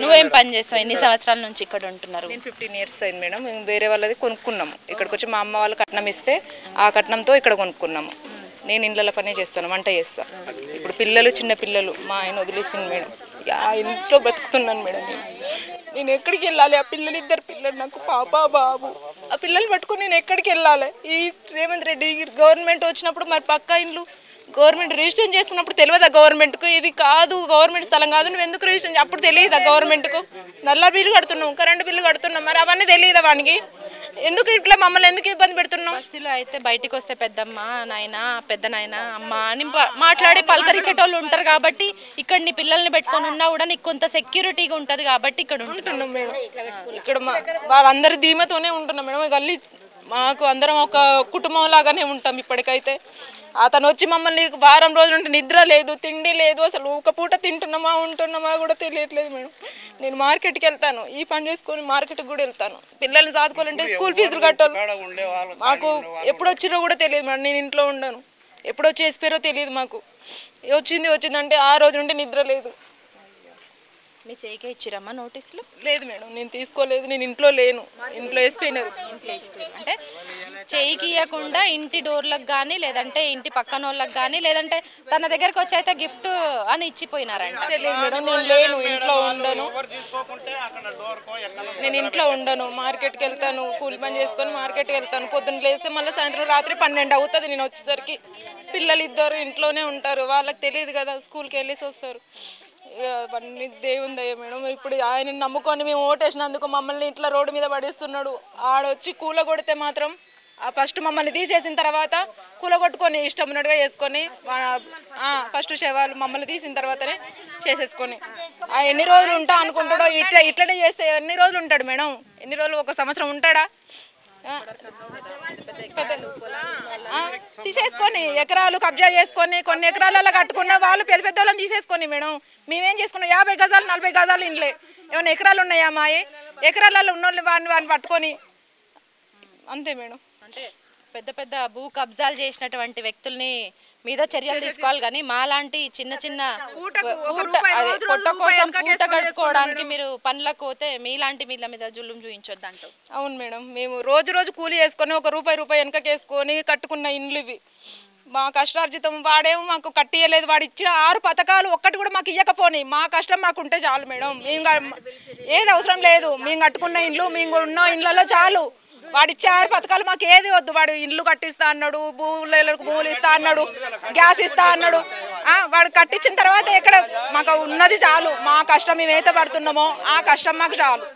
నువ్వేం పని చేస్తావు? ఎన్ని సంవత్సరాల నుంచి ఇక్కడ ఉంటున్నారు? నేను 15 ఇయర్స్ అయింది మేడం. మేము వేరే వాళ్ళది కొనుక్కున్నాము. ఇక్కడికి వచ్చి మా అమ్మ వాళ్ళు కట్నం ఇస్తే ఆ కట్నంతో ఇక్కడ కొనుక్కున్నాము. నేను ఇండ్ల పనే చేస్తాను, వంట చేస్తాను. ఇప్పుడు పిల్లలు చిన్న పిల్లలు మా ఆయన వదిలేసింది మేడం. ఆ ఇంట్లో బ్రతుకుతున్నాను మేడం. నేను ఎక్కడికి వెళ్ళాలి? ఆ పిల్లలు, ఇద్దరు పిల్లలు నాకు, పాప బాబు. ఆ పిల్లలు పట్టుకుని నేను ఎక్కడికి వెళ్ళాలి? ఈ రేవంత్ రెడ్డి గవర్నమెంట్ వచ్చినప్పుడు మరి పక్కా ఇండ్లు గవర్నమెంట్ రిజిస్ట్రేషన్ చేసుకున్నప్పుడు తెలియదా గవర్నమెంట్కు? ఇది కాదు గవర్నమెంట్ స్థలం కాదు, నువ్వు ఎందుకు రిజిస్ట్రేషన్ అప్పుడు తెలియదా గవర్నమెంట్కు? నల్ల బిల్లు కడుతున్నావు, కరెంటు బిల్లు కడుతున్నావు, మరి అవన్నీ తెలియదా వానికి? ఎందుకు ఇట్లా మమ్మల్ని ఎందుకు ఇబ్బంది పెడుతున్నావు? బస్తీలో అయితే బయటికి వస్తే పెద్దమ్మ, నాయన, పెద్ద నాయన, అమ్మ అని మాట్లాడి పలకరించేటోళ్ళు ఉంటారు కాబట్టి ఇక్కడ నీ పిల్లల్ని పెట్టుకొని ఉన్నా కూడా నీకు కొంత సెక్యూరిటీగా ఉంటుంది కాబట్టి ఇక్కడ ఉంటున్నాం మేడం. ఇక్కడ వాళ్ళందరి ధీమతోనే ఉంటున్నాం మేడం. గల్లీ మాకు అందరం ఒక కుటుంబం లాగానే ఉంటాం ఇప్పటికైతే. అతను వచ్చి మమ్మల్ని వారం రోజులు ఉంటే నిద్ర లేదు, తిండి లేదు, అసలు ఒక పూట తింటున్నామా ఉంటున్నామా కూడా తెలియట్లేదు మేడం. నేను మార్కెట్కి వెళ్తాను, ఈ పని చేసుకొని మార్కెట్కి కూడా వెళ్తాను. పిల్లల్ని సాదుకోవాలంటే స్కూల్ ఫీజులు కట్టాలి. మాకు ఎప్పుడు వచ్చిరో కూడా తెలియదు మేడం. నేను ఇంట్లో ఉండను, ఎప్పుడు వచ్చి వేసిపోయారో తెలియదు మాకు. వచ్చిందంటే ఆ రోజు నుండి నిద్ర లేదు. మీ చేయికే ఇచ్చిరమ్మా నోటీసులు? లేదు మేడం, నేను తీసుకోలేదు. నేను ఇంట్లో లేను, ఇంట్లో వేసిపోయినారు. అంటే చేయికి ఇవ్వకుండా ఇంటి డోర్లకు కానీ, లేదంటే ఇంటి పక్కన వాళ్ళకి కానీ, లేదంటే తన దగ్గరకు వచ్చి అయితే గిఫ్ట్ అని ఇచ్చిపోయినారంట. తెలియదు మేడం, నేను లేను, ఇంట్లో ఉండను. నేను ఇంట్లో ఉండను, మార్కెట్కి వెళ్తాను, కూలి పని చేసుకొని మార్కెట్కి వెళ్తాను. పొద్దున్న లేస్తే మళ్ళీ సాయంత్రం రాత్రి 12 అవుతుంది నేను వచ్చేసరికి. పిల్లలు ఇద్దరు ఇంట్లోనే ఉంటారు, వాళ్ళకి తెలియదు కదా, స్కూల్కి వెళ్ళేసి వస్తారు. అవన్నీ దేవుని దయ మేడం. ఇప్పుడు ఆయన నమ్ముకొని మేము ఓటేసినందుకు మమ్మల్ని ఇట్లా రోడ్డు మీద పడేస్తున్నాడు. ఆడొచ్చి కూల కొడితే మాత్రం ఫస్ట్ మమ్మల్ని తీసేసిన తర్వాత కూలగొట్టుకొని ఇష్టం ఉన్నట్టుగా చేసుకొని ఫస్ట్ శవాలు మమ్మల్ని తీసిన తర్వాతనే చేసేసుకొని ఎన్ని రోజులు ఉంటా అనుకుంటాడో. ఇట్లనే చేస్తే ఎన్ని రోజులు ఉంటాడు మేడం? ఎన్ని రోజులు? 1 సంవత్సరం ఉంటాడా? తీసేసుకొని ఎకరాలు కబ్జా చేసుకొని కొన్ని ఎకరాలలో కట్టుకున్న వాళ్ళు పెద్ద పెద్ద వాళ్ళని తీసేసుకొని మేడం. మేమేం చేసుకున్నాం? 50 గజాలు 40 గజాలు ఇండ్లే. ఏమైనా ఎకరాలు ఉన్నాయా? మాయి ఎకరాలలో ఉన్న వాడిని పట్టుకొని అంతే మేడం. అంటే పెద్ద పెద్ద భూ కబ్జాలు చేసినటువంటి వ్యక్తుల్ని మీద చర్యలు తీసుకోవాలి కానీ మాలాంటి చిన్న చిన్న పొట్ట కోసం పూట గడుపుకోవడానికి మీరు పనులకు పోతే మీలాంటి వీళ్ళ మీద జులుం చూయించొద్దు అంటావు. అవును మేడం, మేము రోజు కూలి చేసుకొని 1 రూపాయి వెనకకేసుకొని కట్టుకున్న ఇండ్లు ఇవి. మా కష్టార్జితం వాడేమో మాకు కట్టియలేదు. వాడు ఇచ్చిన 6 పథకాలు ఒక్కటి కూడా మాకు ఇవ్వకపోని మా కష్టం మాకు ఉంటే చాలు మేడం. మేము ఏది అవసరం లేదు, మేము కట్టుకున్న ఇండ్లు, మేము ఉన్న ఇండ్లలో చాలు. వాడు ఇచ్చే 6 పథకాలు మాకు ఏది వద్దు. వాడు ఇల్లు కట్టిస్తా అన్నాడు, భూములు ఇస్తా అన్నాడు, గ్యాస్ ఇస్తా అన్నాడు. వాడు కట్టించిన తర్వాత ఎక్కడ మాకు ఉన్నది చాలు. మా కష్టం మేమైతే పడుతున్నామో ఆ కష్టం మాకు చాలు.